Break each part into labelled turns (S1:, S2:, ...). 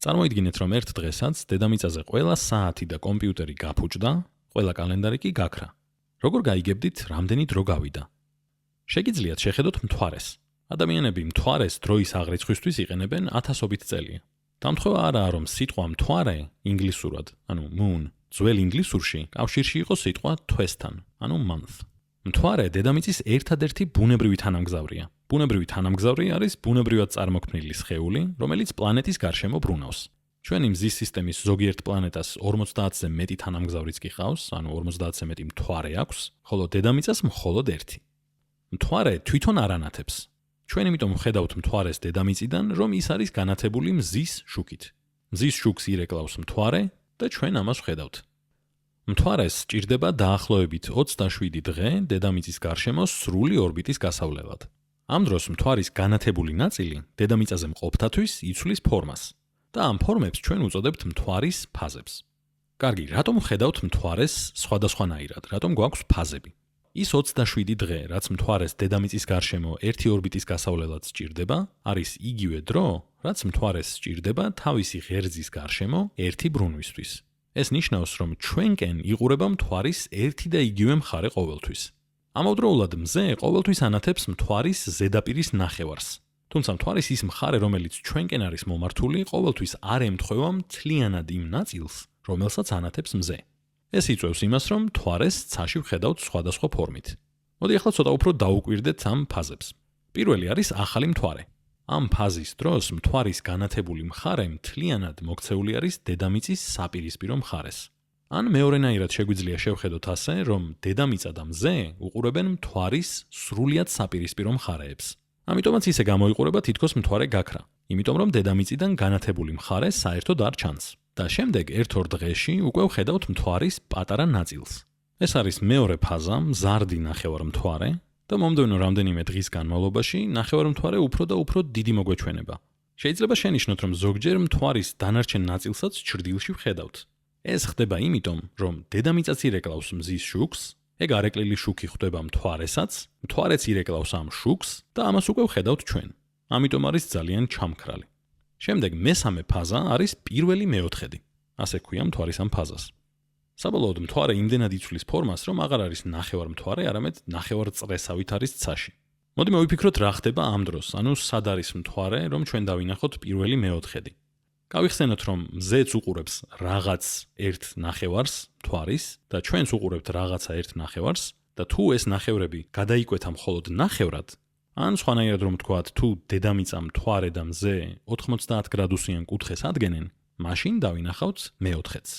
S1: წარმოიდგინეთ, რომ ერთ დღესაც დედამიწაზე ყველა საათი და კომპიუტერი გაფუჭდა, ყველა კალენდარი კი გაქრა. როგორ გაიგებდით, რამდენი დრო გავიდა? შეგიძლიათ შეხედოთ მთვარეს. ადამიანები მთვარეს დროის აღრიცხვისთვის იყენებენ ათასობით წელია. დამთხოვა არაა, რომ სიტყვა მთვარე ინგლისურად, moon, ძველ ინგლისურში კავშირში იყო სიტყვა თვესთან, month. მთვარე დედამიწის ერთადერთი ბუნებრივი თანამგზავრია. ბუნებრივი თანამგზავრი არის ბუნებრივად წარმოქმნილი სხეული, რომელიც პლანეტის გარშემო ბრუნავს. ჩვენი მზის სისტემის ზოგიერთ პლანეტას 50-ზე მეტი თანამგზავრიც კი ყავს, 50-ზე მეტი მთვარე აქვს, ხოლო დედამიწას მხოლოდ ერთი. მთვარე თვითონ არ ანათებს. ჩვენ იმიტომ ვხედავთ მთვარეს დედამიწიდან, რომ ის არის განათებული მზის შუქით. მზის შუქს ირეკლავს მთვარე და ჩვენ ამას ვხედავთ. მთვარეს სჭირდება დაახლოებით 27 დღე დედამიწის გარშემო სრული ორბიტის გასავლელად. ამ დროს მთვარის განათებული ნაწილი დედამიწაზე მყოფთათვის იცვლის ფორმას და ამ ფორმებს ჩვენ უწოდებთ მთვარის ფაზებს. კარგი, რატომ ვხედავთ მთვარეს სხვადასხვანაირად, რატომ გვაქვს ფაზები? ის 27 დღე, რაც მთვარეს დედამიწის გარშემო ერთი ორბიტის გასავლელად სჭირდება, არის იგივე დრო, რაც მთვარეს სჭირდება თავისი ღერძის გარშემო ერთი ბრუნვისთვის. ეს ნიშნავს, რომ ჩვენკენ იყურება მთვარის ერთი და იგივე მხარე ყოველთვის. ამავდროულად მზე ყოველთვის ანათებს მთვარის ზედაპირის ნახევარს. თუმცა მთვარის ის მხარე, რომელიც ჩვენკენ არის მომართული, ყოველთვის არ ემთხვევა მთლიანად იმ ნაწილს, რომელსაც ანათებს მზე. ეს იწვევს იმას, რომ მთვარეს ცაში ვხედავთ სხვადასხვა ფორმით. მოდი ახლა ცოტა უფრო დაუკვირდეთ ამ ფაზებს. პირველი არის ახალი მთვარე. ამ ფაზის დროს მთვარის განათებული მხარე მთლიანად მოქცეული არის დედამიწის საპირისპირო მხარეს. ან მეორენაირად შეგვიძლია შევხედოთ ასე, რომ დედამიწა და მზე უყურებენ მთვარის სრულიად საპირისპირო მხარეებს. ამიტომაც ისე გამოიყურება თითქოს მთვარე გაქრა, იმიტომ რომ დედამიწიდან განათებული მხარე საერთოდ არ ჩანს. და შემდეგ ერთ-ორ დღეში უკვე ვხედავთ მთვარის პატარა ნაწილს. ეს არის მეორე ფაზა, მზარდი ნახევარმთვარე და მომდევნო რამდენიმე დღის განმავლობაში ნახევარმთვარე უფრო და უფრო დიდი მოგვეჩვენება. შეიძლება შენიშნოთ, რომ ზოგჯერ მთვარის დანარჩენ ნაწილსაც ჩრდილში ვხედავთ. ეს ხდება იმიტომ, რომ დედამიწაც ირეკლავს მზის შუქს, ეგ არეკლილი შუქი ხვდება მთვარესაც, მთვარეც ირეკლავს ამ შუქს და ამას უკვე ვხედავთ ჩვენ. ამიტომ არის ძალიან ჩამქრალი. შემდეგ მესამე ფაზა არის პირველი მეოთხედი. ასე ქვია მთვარის ამ ფაზას. საბოლოოდ მთვარე იმდენად იცვლის ფორმას, რომ აღარ არის ნახევარმთვარე, არამედ ნახევარწრესავით არის ცაში. მოდი მოვიფიქროთ რა ხდება ამ დროს, სად არის მთვარე, რომ ჩვენ დავინახოთ პირველი მეოთხედი. გავიხსენოთ, რომ მზეც უყურებს რაღაც ერთ ნახევარს მთვარის და ჩვენც უყურებთ რაღაცა ერთ ნახევარს და თუ ეს ნახევრები გადაიკვეთა მხოლოდ ნახევრად, ან სხვანაირად რომ თქვათ, თუ დედამიწა მთვარე და მზე 90 გრადუსიან კუთხეს ადგენენ, მაშინ დავინახავთ მეოთხედს.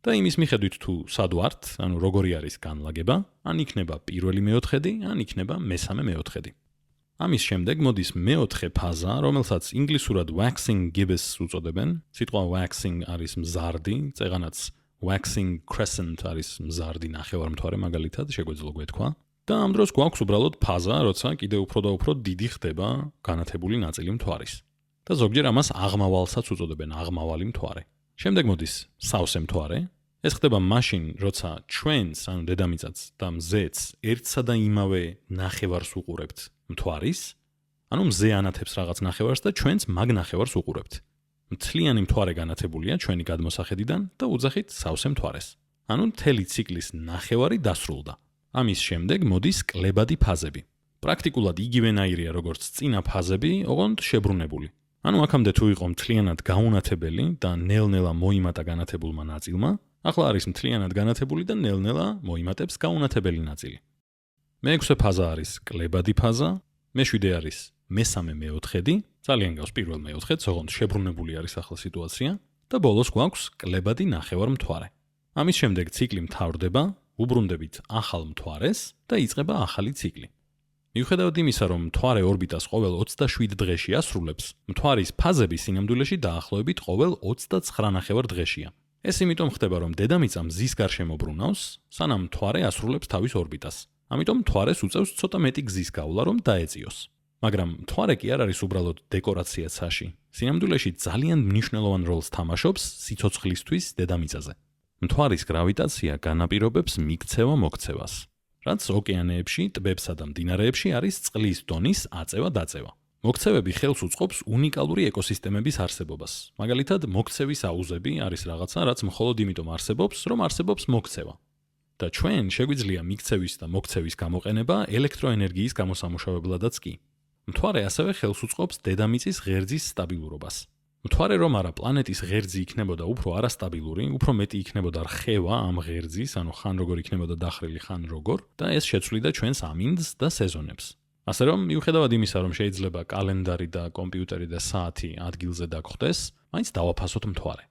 S1: და იმის მიხედვით თუ სად ვართ, როგორი არის განლაგება, ან იქნება პირველი მეოთხედი, ან იქნება მესამე მეოთხედი. ამის შემდეგ მოდის მეოთხე ფაზა, რომელსაც ინგლისურად waxing gibbous უწოდებენ. სიტყვა waxing არის მზარდი, წეღანაც waxing crescent არის მზარდი ნახევარმთვარე მაგალითად, შეგვეძლო გვეთქვა. და ამ დროს გვაქვს უბრალოდ ფაზა, როცა კიდევ უფრო და უფრო დიდი ხდება განათებული ნაწილი მთვარის. და ზოგჯერ ამას აღმავალსაც უწოდებენ, აღმავალი მთვარე. შემდეგ მოდის სავსე მთვარე. ეს ხდება მაშინ, როცა ჩვენს, დედამიწაც და მზეც ერთსა და იმავე ნახევარს უყურებთ მთვარის, მზე ანათებს რაღაც ნახევარს და ჩვენც მაგ ნახევარს უყურებთ. მთლიანი მთვარე განათებულია ჩვენი გადმოსახედიდან და უძახით სავსე მთვარეს. მთელი ციკლის ნახევარი დასრულდა. ამის შემდეგ მოდის კლებადი ფაზები. პრაქტიკულად იგივენაირია როგორც წინა ფაზები, ოღონდ შებრუნებული. აქამდე თუ იყო მთლიანად გაუნათებელი და ნელ-ნელა მოიმატა განათებულმა ნაწილმა, ახლა არის მთლიანად განათებული და ნელ-ნელა მოიმატებს გაუნათებელი ნაწილი. მეექვსე ფაზა არის კლებადი ფაზა, მეშვიდე არის მესამე მეოთხედი, ძალიან გავს პირველ მეოთხედს, ოღონდ შებრუნებული არის ახლა სიტუაცია და ბოლოს გვაქვს კლებადი ნახევარმთვარე. ამის შემდეგ ციკლი მთავრდება, უბრუნდებით ახალ მთვარეს და იწყება ახალი ციკლი. მიუხედავად იმისა, რომ მთვარე ორბიტას ყოველ 27 დღეში ასრულებს, მთვარის ფაზები სინამდვილეში დაახლოებით ყოველ 29 ნახევარ დღეშია. ეს იმიტომ ხდება, რომ დედამიწა მზის გარშემო ბრუნავს, სანამ მთვარე ასრულებს თავის ორბიტას. ამიტომ მთვარეს უწევს ცოტა მეტი გზის გავლა, რომ დაეწიოს. მაგრამ მთვარე კი არ არის უბრალოდ დეკორაცია ცაში. სინამდვილეში ძალიან მნიშვნელოვან როლს თამაშობს სიცოცხლისთვის დედამიწაზე. მთვარის გრავიტაცია განაპირობებს მიქცევა-მოქცევას, რაც ოკეანეებში, ტბებსა და მდინარეებში არის წყლის დონის აწევა-დაწევა. მოქცევები ხელს უწყობს უნიკალური ეკოსისტემების არსებობას. მაგალითად, მოქცევის აუზები არის რაღაცა, რაც მხოლოდ იმიტომ არსებობს, რომ არსებობს მოქცევა. და ჩვენ შეგვიძლია მიქცევის და მოქცევის გამოყენება ელექტროენერგიის გამოსამუშავებლადაც კი. მთვარე ასევე ხელს უწყობს დედამიწის ღერძის სტაბილურობას. მთვარე რომ არა პლანეტის ღერძი იქნებოდა უფრო არასტაბილური, უფრო მეტი იქნებოდა რხევა ამ ღერძის, ანუ ხან როგორ იქნებოდა დახრილი, ხან როგორ, და ეს შეცვლიდა ჩვენს ამინდს და სეზონებს. ასე რომ, მიუხედავად იმისა, რომ შეიძლება კალენდარი და კომპიუტერი და საათი ადგილზე დაგხვდეს, მაინც დავაფასოთ მთვარე.